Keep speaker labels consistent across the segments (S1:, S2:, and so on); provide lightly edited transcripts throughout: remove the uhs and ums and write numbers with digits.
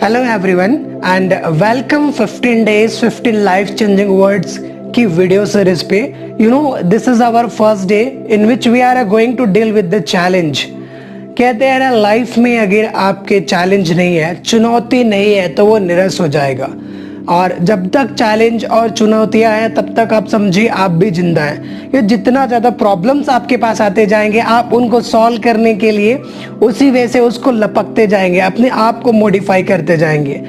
S1: Hello everyone and welcome 15 days 15 life changing words की video series पे। This is our first day in which we are going to deal with the challenge. कहते हैं ना, life में अगर आपके challenge नहीं है, चुनौती नहीं है, तो वो निरस हो जाएगा। और जब तक चैलेंज और चुनौतियां हैं तब तक आप समझिए आप भी जिंदा हैं। ये जितना ज़्यादा प्रॉब्लम्स आपके पास आते जाएंगे, आप उनको सॉल्व करने के लिए उसी वे से उसको लपकते जाएंगे, अपने आप को मॉडिफाई करते जाएंगे।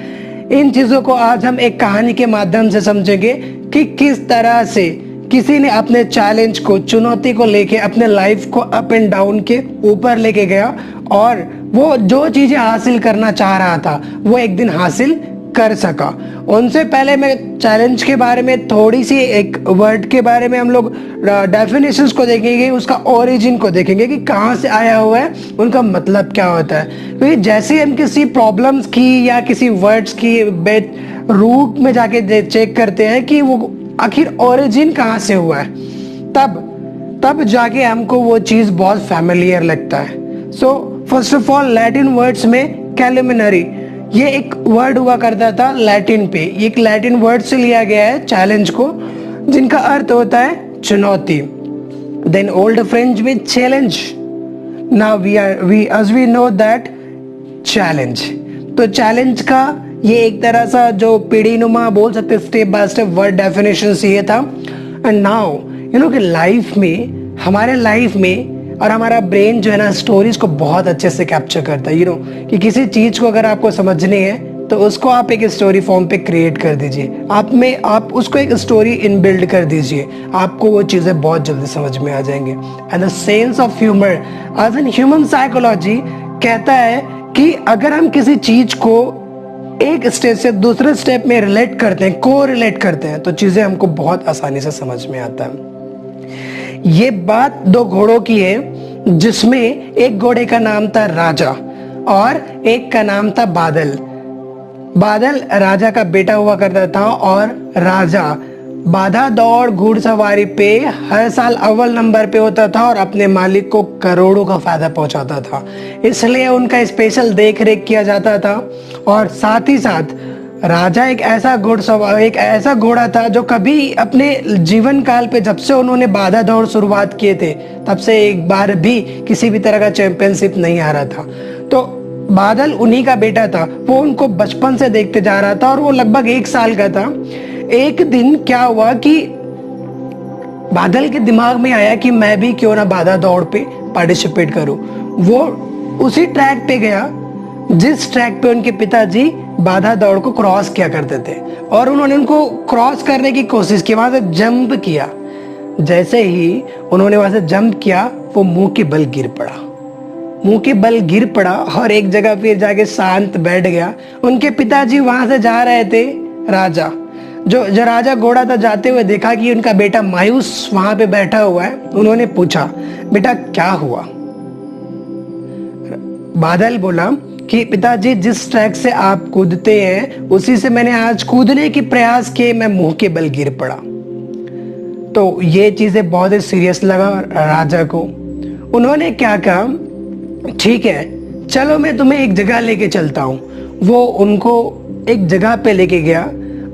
S1: इन चीज़ों को आज हम एक कहानी के माध्यम से समझेंगे कि किस तरह से किसी ने अपने चैलेंज को, चुनौती को लेके अपने लाइफ को अप एंड डाउन के ऊपर लेके गया और वो जो चीज़ें हासिल करना चाह रहा था वो एक दिन हासिल कर सका। उनसे पहले मैं चैलेंज के बारे में थोड़ी सी एक वर्ड के बारे में हम लोग डेफिनेशंस को देखेंगे, उसका ओरिजिन को देखेंगे कि कहाँ से आया हुआ है, उनका मतलब क्या होता है। क्योंकि जैसे हम किसी प्रॉब्लम्स की या किसी वर्ड्स की रूट में जाके चेक करते हैं कि वो आखिर ओरिजिन कहाँ से हुआ है, तब जाके हमको वो चीज़ बहुत फैमिलियर लगता है। So first of all Latin words में कैलिमिनरी ये एक वर्ड हुआ करता था लैटिन पे। ये एक लैटिन वर्ड से लिया गया है चैलेंज को, जिनका अर्थ होता है चुनौती। देन ओल्ड फ्रेंच में challenge, now we know that challenge. तो चैलेंज का ये एक तरह सा जो पीढ़ीनुमा बोल सकते step by step word definition ये था। एंड नाउ कि लाइफ में, हमारे लाइफ में और हमारा ब्रेन जो है ना, स्टोरीज को बहुत अच्छे से कैप्चर करता है। कि किसी चीज को अगर आपको समझनी है तो उसको आप एक स्टोरी फॉर्म पे क्रिएट कर दीजिए, आप उसको एक स्टोरी इनबिल्ड कर दीजिए, आपको वो चीजें बहुत जल्दी समझ में आ जाएंगे। And the sense of humour as an human psychology कहता है कि अगर हम किसी चीज को एक स्टेप से दूसरे स्टेप में रिलेट करते हैं, को रिलेट करते हैं, तो चीजें हमको बहुत आसानी से समझ में आता है। ये बात दो घोड़ों की है, जिसमें एक घोड़े का नाम था राजा और एक का नाम था बादल। बादल राजा का बेटा हुआ करता था और राजा बाधा दौड़ घुड़सवारी पे हर साल अव्वल नंबर पे होता था और अपने मालिक को करोड़ों का फायदा पहुंचाता था। इसलिए उनका स्पेशल देख रेख किया जाता था। और साथ ही साथ राजा एक ऐसा घोड़ा था जो कभी अपने जीवन काल पे, जब से उन्होंने बाधा दौड़ शुरुआत किए थे, तब से एक बार भी किसी भी तरह का चैंपियनशिप नहीं आ रहा था। तो बादल उन्हीं का बेटा था, वो उनको बचपन से देखते जा रहा था और वो लगभग 1 साल का था। एक दिन क्या हुआ कि बादल के दिमाग में आया कि मैं भी क्यों ना बाधा दौड़ पे पार्टिसिपेट करूं। वो उसी ट्रैक पे गया जिस ट्रैक पे उनके पिताजी बाधा दौड़ को क्रॉस किया करते थे, और उन्होंने उनको क्रॉस करने की कोशिश की, वहां से जंप किया। जैसे ही उन्होंने वहां से जंप किया, वो मुंह के बल गिर पड़ा और एक जगह फिर जाके शांत बैठ गया। उनके पिताजी वहां से जा रहे थे, राजा जो राजा घोड़ा था, जाते हुए देखा कि उनका बेटा मायूस वहां पे बैठा हुआ है। उन्होंने पूछा, बेटा क्या हुआ? बादल बोला कि पिताजी, जिस ट्रैक से आप कूदते हैं उसी से मैंने आज कूदने की प्रयास किए, मैं मुंह के बल गिर पड़ा। तो ये चीजें बहुत ही सीरियस लगा राजा को। उन्होंने क्या कहा, ठीक है चलो मैं तुम्हें एक जगह लेके चलता हूँ। वो उनको एक जगह पे लेके गया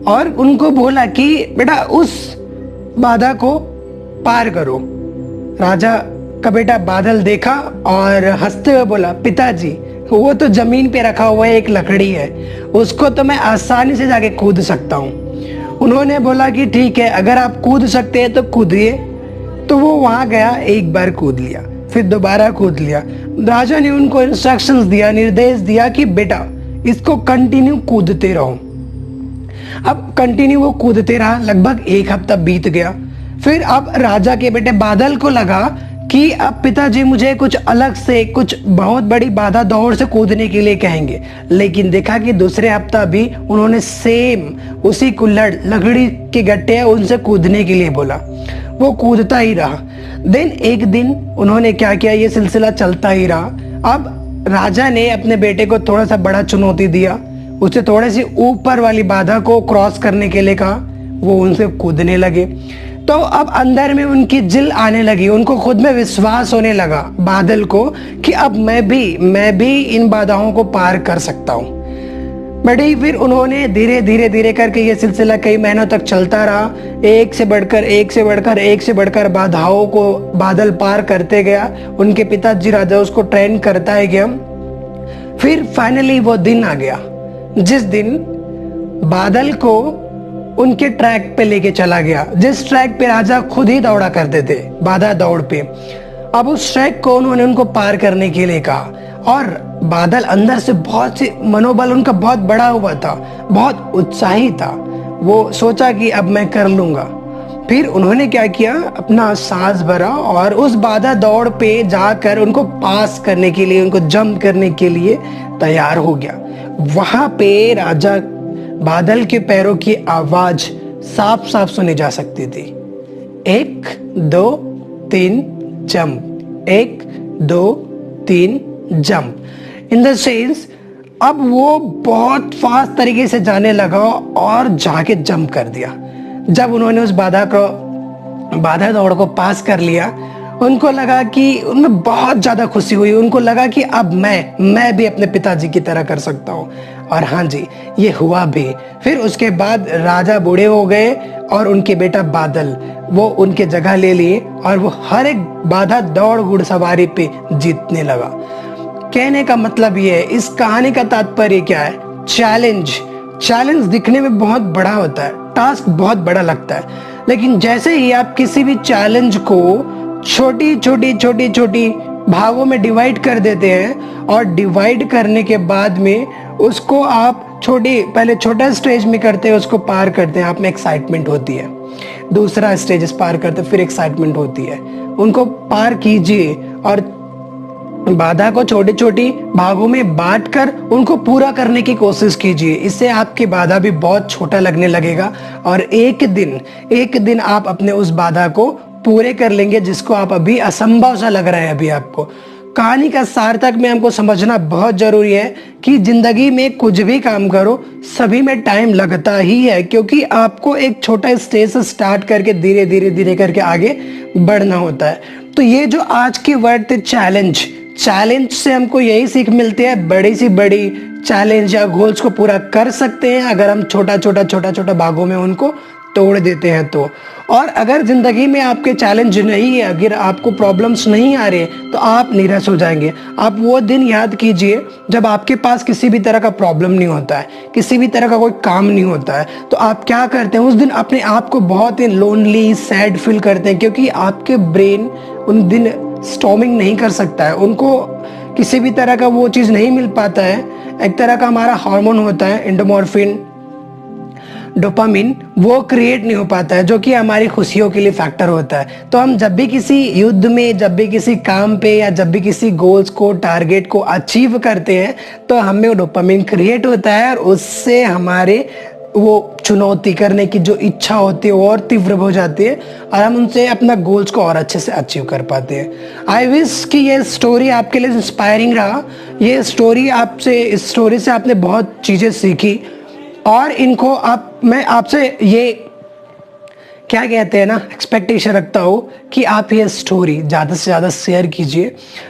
S1: और उनको बोला कि बेटा उस बाधा को पार करो। राजा का बेटा बादल देखा और हंसते हुए बोला, पिताजी वो तो जमीन पे रखा हुआ एक लकड़ी है, उसको तो मैं आसानी से जाके कूद सकता हूँ। उन्होंने बोला कि ठीक है, अगर आप कूद सकते हैं तो कूदिए। तो वो वहां गया, एक बार कूद लिया, फिर दोबारा कूद लिया। राजा ने उनको इंस्ट्रक्शंस दिया, निर्देश दिया कि बेटा इसको कंटिन्यू कूदते रहो। अब कंटिन्यू वो कूदते रहा, लगभग 1 हफ्ता बीत गया। फिर अब राजा के बेटे बादल को लगा कि अब पिताजी मुझे कुछ अलग से, कुछ बहुत बड़ी बाधा दौड़ से कूदने के लिए कहेंगे। लेकिन देखा कि दूसरे हफ्ता भी उन्होंने सेम उसी कुल्हड़ लकड़ी के गट्टे उनसे कूदने के लिए बोला। वो कूदता ही रहा। देन एक दिन उन्होंने क्या किया, ये सिलसिला चलता ही रहा। अब राजा ने अपने बेटे को थोड़ा सा बड़ा चुनौती दिया, उसे थोड़ी सी ऊपर वाली बाधा को क्रॉस करने के लिए कहा। वो उनसे कूदने लगे। तो अब अंदर में उनकी जिल आने लगी, उनको खुद में विश्वास होने लगा बादल को कि अब मैं भी इन बाधाओं को पार कर सकता हूँ। बड़ी फिर उन्होंने धीरे धीरे धीरे करके ये सिलसिला कई महीनों तक चलता रहा। एक से बढ़कर बाधाओं को बादल पार करते गया। उनके पिताजी राजा उसको ट्रेन करता ही गया। फिर फाइनली वो दिन आ गया जिस दिन बादल को उनके ट्रैक पे लेके चला गया, जिस ट्रैक पे राजा खुद ही दौड़ा करते थे, बाधा दौड़ पे। अब उस ट्रैक को उन्होंने उनको पार करने के लिए कहा और बादल अंदर से बहुत सी मनोबल उनका बहुत बड़ा हुआ था, बहुत उत्साही था। वो सोचा कि अब मैं कर लूंगा। फिर उन्होंने क्या किया, अपना सांस भरा और उस बाधा दौड़ पे जाकर उनको पास करने के लिए, उनको जंप करने के लिए तैयार हो गया। वहां पे राजा बादल के पैरों की आवाज साफ साफ सुनी जा सकती थी। 1 2 3 jump, 1 2 3 jump. In the sense अब वो बहुत फास्ट तरीके से जाने लगा और जाके जंप कर दिया। जब उन्होंने उस बाधा दौड़ को पास कर लिया, उनको लगा कि उनमें बहुत ज्यादा खुशी हुई। उनको लगा कि अब मैं भी अपने पिताजी की तरह कर सकता हूँ। और हाँ जी, ये हुआ भी। फिर उसके बाद राजा बूढ़े हो गए और उनके बेटा बादल वो उनके जगह ले लिए और वो हर एक बाधा दौड़ घुड़सवारी पे जीतने लगा। कहने का मतलब ये है, इस कहानी का तात्पर्य क्या है? चैलेंज दिखने में बहुत बड़ा होता है, टास्क बहुत बड़ा लगता है, लेकिन जैसे ही आप किसी भी चैलेंज को छोटी भागों में डिवाइड कर देते हैं और डिवाइड करने के बाद में उसको आप पहले छोटा स्टेज में करते हैं, उसको पार करते हैं, आप में एक्साइटमेंट होती है। दूसरा स्टेज पार करते फिर एक्साइटमेंट होती है। उनको पार कीजिए और बाधा को छोटी भागों में बांटकर उनको पूरा करने की कोशिश कीजिए। इससे आपकी बाधा भी बहुत छोटा लगने लगेगा और एक दिन आप अपने उस बाधा को पूरे कर लेंगे जिसको आप अभी असंभव सा लग रहा है अभी आपको। कहानी का सार्थक में हमको समझना बहुत जरूरी है कि जिंदगी में कुछ भी काम करो, सभी में टाइम लगता ही है, क्योंकि आपको एक छोटा स्टेज से स्टार्ट करके धीरे करके आगे बढ़ना होता है। तो ये जो आज के वर्ड थे चैलेंज से हमको यही सीख मिलती है, बड़ी से बड़ी चैलेंज या गोल्स को पूरा कर सकते हैं अगर हम छोटा भागों में उनको तोड़ देते हैं तो। और अगर जिंदगी में आपके चैलेंज नहीं है, अगर आपको प्रॉब्लम्स नहीं आ रहे, तो आप निराश हो जाएंगे। आप वो दिन याद कीजिए जब आपके पास किसी भी तरह का प्रॉब्लम नहीं होता है, किसी भी तरह का कोई काम नहीं होता है, तो आप क्या करते हैं? उस दिन अपने आप को बहुत ही लोनली, सैड फील करते हैं, क्योंकि आपके ब्रेन उन दिन स्टॉर्मिंग नहीं कर सकता है, उनको किसी भी तरह का वो चीज़ नहीं मिल पाता है। एक तरह का हमारा हार्मोन होता है एंडोमॉर्फिन, डोपामिन, वो क्रिएट नहीं हो पाता है, जो कि हमारी खुशियों के लिए फैक्टर होता है। तो हम जब भी किसी युद्ध में, जब भी किसी काम पे या जब भी किसी गोल्स को, टारगेट को अचीव करते हैं, तो हमें वो डोपामिन क्रिएट होता है और उससे हमारे वो चुनौती करने की जो इच्छा होती है वो और तीव्र हो जाती है और हम उनसे अपना गोल्स को और अच्छे से अचीव कर पाते हैं। आई विश कि ये स्टोरी आपके लिए इंस्पायरिंग रहा। ये स्टोरी इस स्टोरी से आपने बहुत चीज़ें सीखी और इनको मैं आपसे ये क्या कहते हैं ना, एक्सपेक्टेशन रखता हूँ कि आप ये स्टोरी ज़्यादा से ज़्यादा शेयर कीजिए,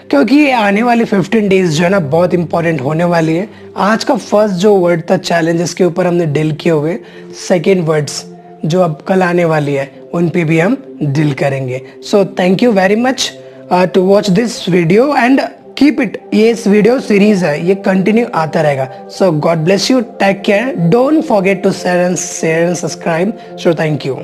S1: क्योंकि ये आने वाले 15 डेज जो है ना बहुत इंपॉर्टेंट होने वाली है। आज का फर्स्ट जो वर्ड था चैलेंजेस के ऊपर हमने डील किए हुए, सेकेंड वर्ड्स जो अब कल आने वाली है उन पे भी हम डील करेंगे। So thank you very much to watch this video and keep it. ये इस वीडियो सीरीज है, ये कंटिन्यू आता रहेगा। So God bless you, take care, don't forget to share and subscribe. So thank you.